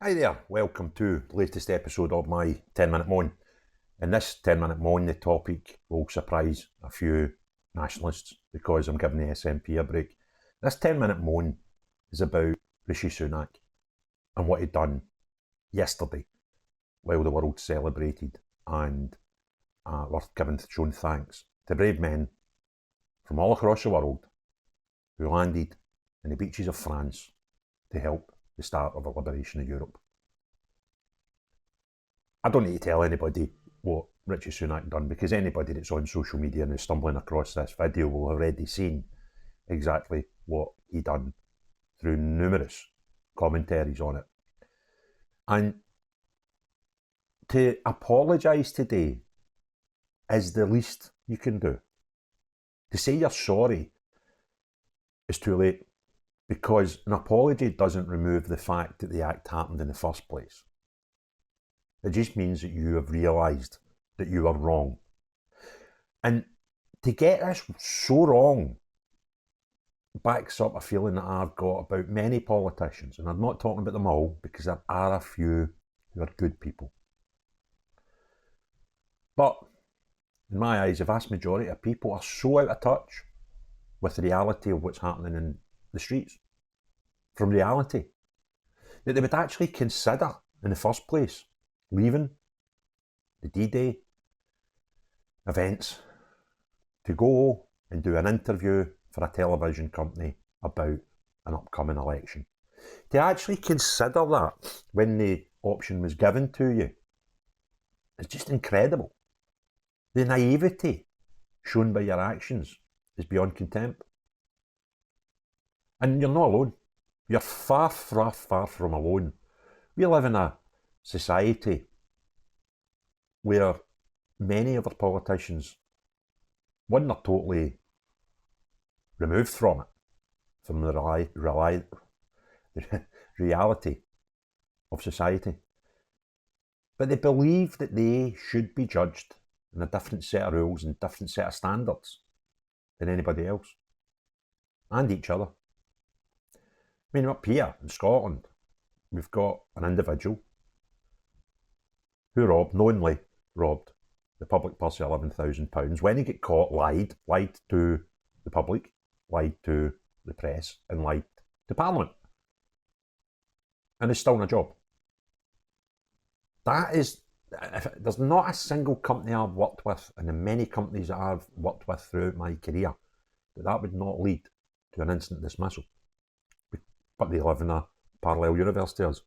Hi there, welcome to the latest episode of my 10-minute moan. In this 10-minute moan, the topic will surprise a few nationalists because I'm giving the SNP a break. This 10-minute moan is about Rishi Sunak and what he'd done yesterday while the world celebrated and were shown thanks to brave men from all across the world who landed in the beaches of France to help the start of the liberation of Europe. I don't need to tell anybody what Rishi Sunak done because anybody that's on social media and is stumbling across this video will have already seen exactly what he done through numerous commentaries on it. And to apologise today is the least you can do. To say you're sorry is too late because an apology doesn't remove the fact that the act happened in the first place. It just means that you have realised that you are wrong. And to get this so wrong backs up a feeling that I've got about many politicians. And I'm not talking about them all because there are a few who are good people. But in my eyes, the vast majority of people are so out of touch with the reality of what's happening in the streets, from reality, that they would actually consider in the first place leaving the D-Day events to go and do an interview for a television company about an upcoming election. To actually consider that when the option was given to you is just incredible. The naivety shown by your actions is beyond contempt. And you're not alone. You're far, far, far from alone. We live in a society where many of our politicians, one, they're totally removed from it, from the reality of society. But they believe that they should be judged in a different set of rules and different set of standards than anybody else, and each other. I mean, up here in Scotland, we've got an individual who knowingly robbed the public purse of £11,000. When he got caught, lied to the public, lied to the press, and lied to Parliament. And is still in a job. That is, there's not a single company I've worked with, and the many companies that I've worked with throughout my career, that would not lead to an instant dismissal. But they live in a parallel universe to us.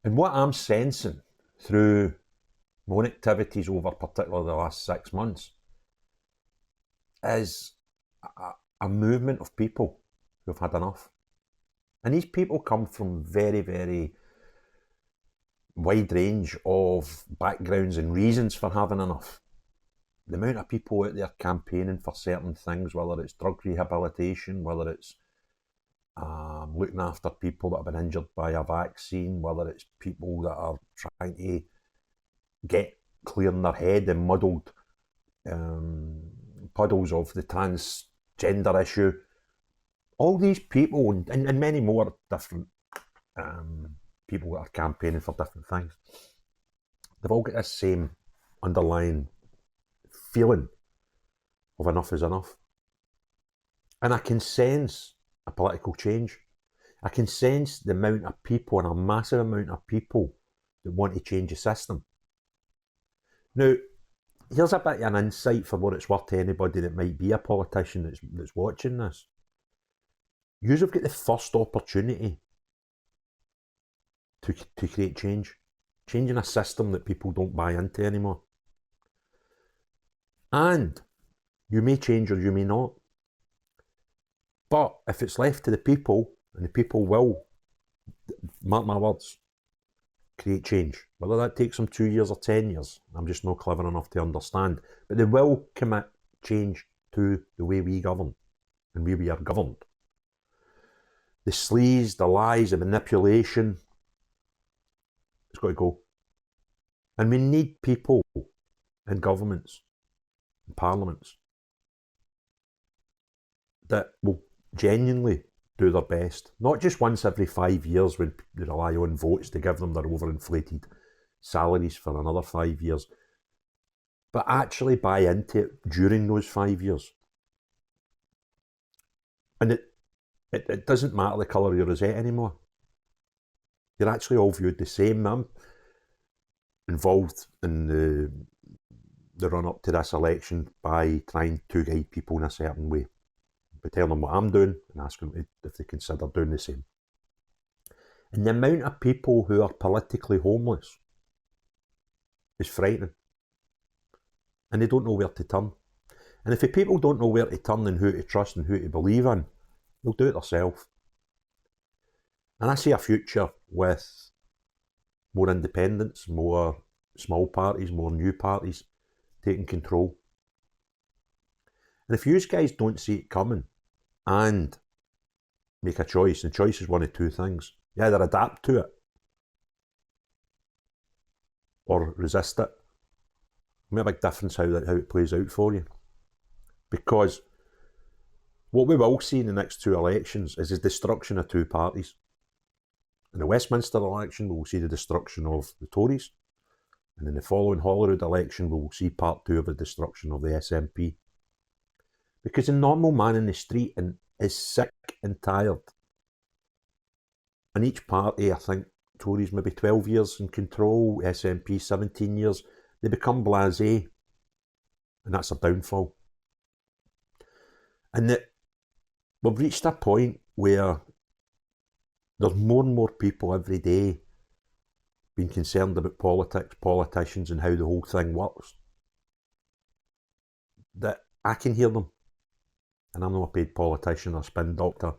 And what I'm sensing through my own activities over particularly the last 6 months is a movement of people who've had enough. And these people come from very, very wide range of backgrounds and reasons for having enough. The amount of people out there campaigning for certain things, whether it's drug rehabilitation, whether it's looking after people that have been injured by a vaccine, whether it's people that are trying to get clear in their head and muddled puddles of the transgender issue. All these people and many more different people that are campaigning for different things, they've all got this same underlying feeling of enough is enough. And I can sense a political change. I can sense the amount of people, and a massive amount of people, that want to change the system. Now, here's a bit of an insight for what it's worth to anybody that might be a politician that's watching this. You've got the first opportunity to create change. Changing a system that people don't buy into anymore. And you may change or you may not. But if it's left to the people, and the people will, mark my words, create change. Whether that takes them 2 years or 10 years, I'm just not clever enough to understand. But they will commit change to the way we govern and way we are governed. The sleaze, the lies, the manipulation, it's got to go. And we need people in governments, in parliaments, that will genuinely do their best. Not just once every 5 years when they rely on votes to give them their overinflated salaries for another 5 years, but actually buy into it during those 5 years. And it doesn't matter the colour of your rosette anymore. You're actually all viewed the same. I'm involved in the run-up to this election by trying to guide people in a certain way. By telling them what I'm doing and asking them if they consider doing the same. And the amount of people who are politically homeless is frightening. And they don't know where to turn. And if the people don't know where to turn and who to trust and who to believe in, they'll do it themselves. And I see a future with more independence, more small parties, more new parties taking control. And if you guys don't see it coming and make a choice, and choice is one of two things. You either adapt to it or resist it. Make a big difference how it plays out for you. Because what we will see in the next two elections is the destruction of two parties. In the Westminster election, we will see the destruction of the Tories. And in the following Holyrood election, we will see part two of the destruction of the SNP. Because the normal man in the street is sick and tired. And each party, I think, Tories maybe 12 years in control, SNP 17 years, they become blasé. And that's a downfall. And we've reached a point where there's more and more people every day being concerned about politics, politicians, and how the whole thing works, that I can hear them. And I'm not a paid politician or a spin doctor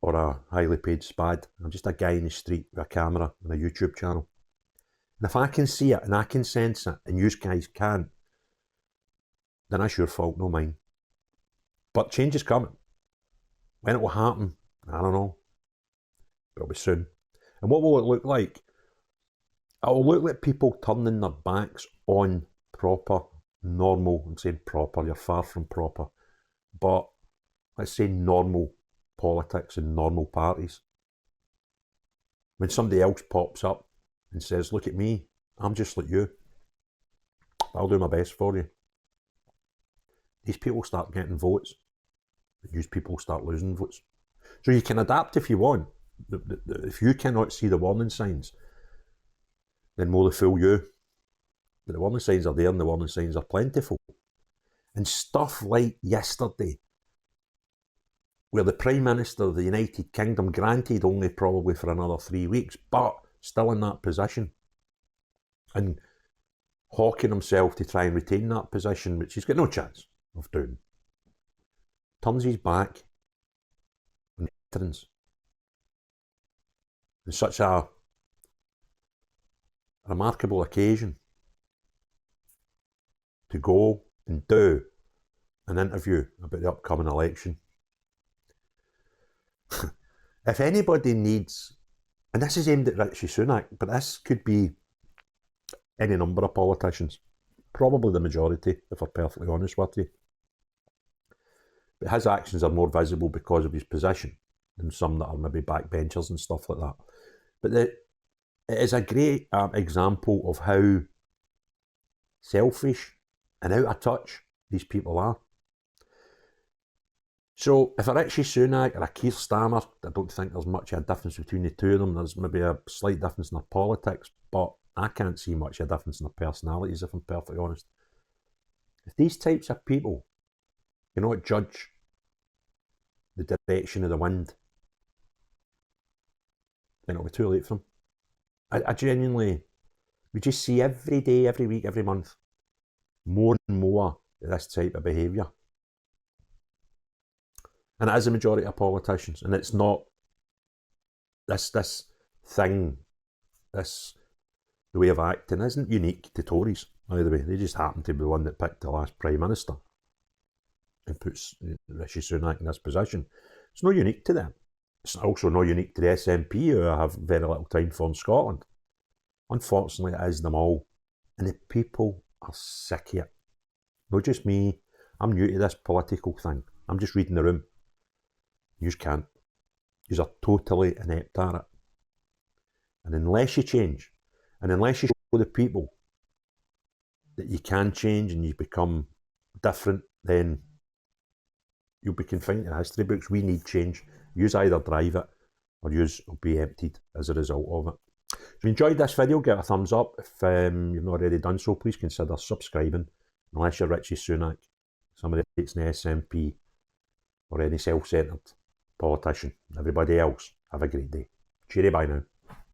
or a highly paid spad. I'm just a guy in the street with a camera and a YouTube channel. And if I can see it and I can sense it and you guys can't, then that's your fault, no mine. But change is coming. When it will happen, I don't know. It'll be soon. And what will it look like? It will look like people turning their backs on proper, normal, I'm saying proper, you're far from proper, but let's say normal politics and normal parties. When somebody else pops up and says, look at me, I'm just like you, I'll do my best for you. These people start getting votes, these people start losing votes. So you can adapt if you want. If you cannot see the warning signs, then more the fool you. But the warning signs are there and the warning signs are plentiful. And stuff like yesterday, where the Prime Minister of the United Kingdom, granted only probably for another 3 weeks, but still in that position, and hawking himself to try and retain that position, which he's got no chance of doing, turns his back on veterans. On such a remarkable occasion to go and do an interview about the upcoming election. If anybody needs, and this is aimed at Rishi Sunak, but this could be any number of politicians, probably the majority, if I'm perfectly honest with you. But his actions are more visible because of his position than some that are maybe backbenchers and stuff like that. But it is a great example of how selfish and out of touch these people are. So if a Rishi Sunak or a Keir Starmer, I don't think there's much of a difference between the two of them. There's maybe a slight difference in their politics, but I can't see much of a difference in their personalities, if I'm perfectly honest. If these types of people cannot judge the direction of the wind, then it'll be too late for them. I genuinely, we just see every day, every week, every month, more and more of this type of behaviour. And it is a majority of politicians, and it's not this thing, this the way of acting isn't unique to Tories, by the way. They just happen to be the one that picked the last Prime Minister and puts Rishi Sunak in this position. It's not unique to them. It's also not unique to the SNP, who I have very little time for in Scotland. Unfortunately, it is them all. And the people are sick of it. Not just me. I'm new to this political thing. I'm just reading the room. You can't. You're totally inept at it. And unless you change, and unless you show the people that you can change and you become different, then you'll be confined to the history books. We need change. Yous either drive it or yous will be emptied as a result of it. If you enjoyed this video, give it a thumbs up. If you've not already done so, please consider subscribing. Unless you're Rishi Sunak, somebody that's in the SNP, or any self-centred politician. Everybody else, have a great day. Cheery bye now.